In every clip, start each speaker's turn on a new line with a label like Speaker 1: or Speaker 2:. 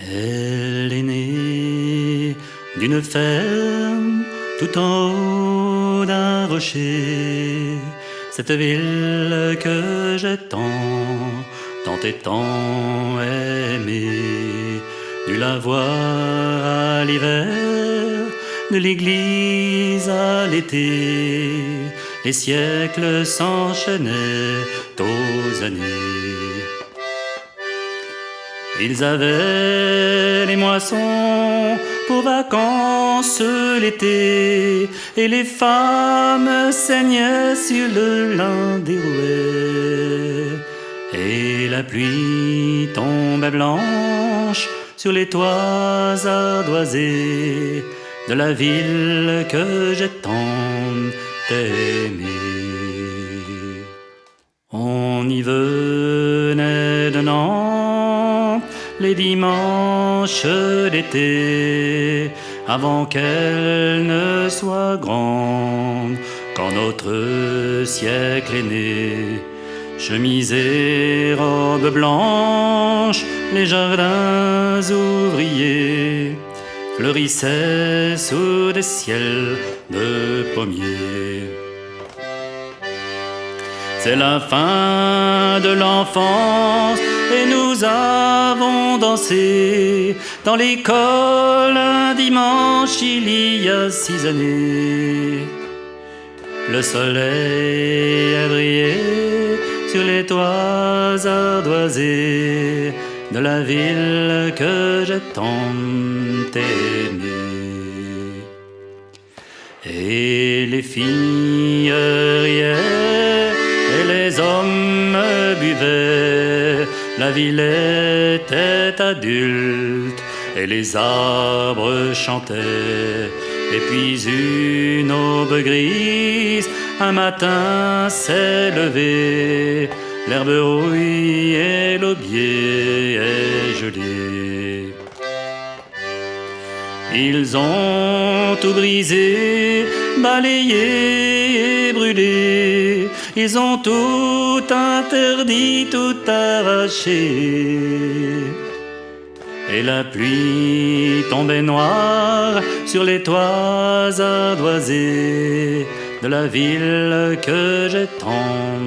Speaker 1: Elle est née d'une ferme tout en haut d'un rocher, cette ville que j'ai tant et tant aimée. Nul la voir à l'hiver, de l'église à l'été, les siècles s'enchaînaient aux années. Ils avaient les moissons pour vacances l'été, et les femmes saignaient sur le lin des rouets. Et la pluie tombait blanche sur les toits ardoisés de la ville que j'ai tant aimée. On y venait de Nantes les dimanches d'été, avant qu'elle ne soit grande, quand notre siècle est né. Chemise et robe blanche, les jardins ouvriers fleurissaient sous des ciels de pommiers. C'est la fin de l'enfance et nous avons dansé dans l'école un dimanche il y a 6 années. Le soleil a brillé sur les toits ardoisés de la ville que j'ai tant aimée. Et les filles riaient et les hommes buvaient, la ville était adulte et les arbres chantaient. Et puis une aube grise, un matin s'est levé, l'herbe rouille et l'aubier est gelé. Ils ont tout brisé, balayé et brûlé, ils ont tout interdit, tout arraché. Et la pluie tombait noire sur les toits ardoisés de la ville que j'ai tant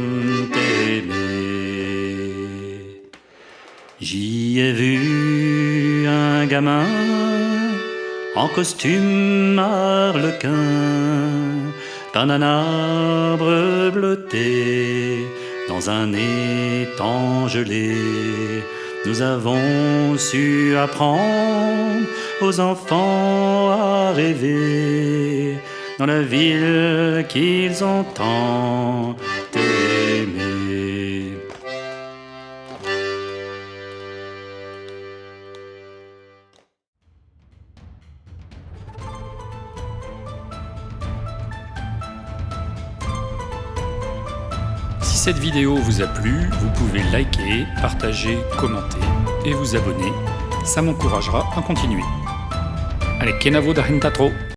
Speaker 1: aimée. J'y ai vu un gamin en costume arlequin, dans un arbre bleuté, dans un étang gelé. Nous avons su apprendre aux enfants à rêver dans la ville qu'ils ont tant aimée.
Speaker 2: Si cette vidéo vous a plu, vous pouvez liker, partager, commenter et vous abonner. Ça m'encouragera à continuer. Allez, kenavo da hentatro!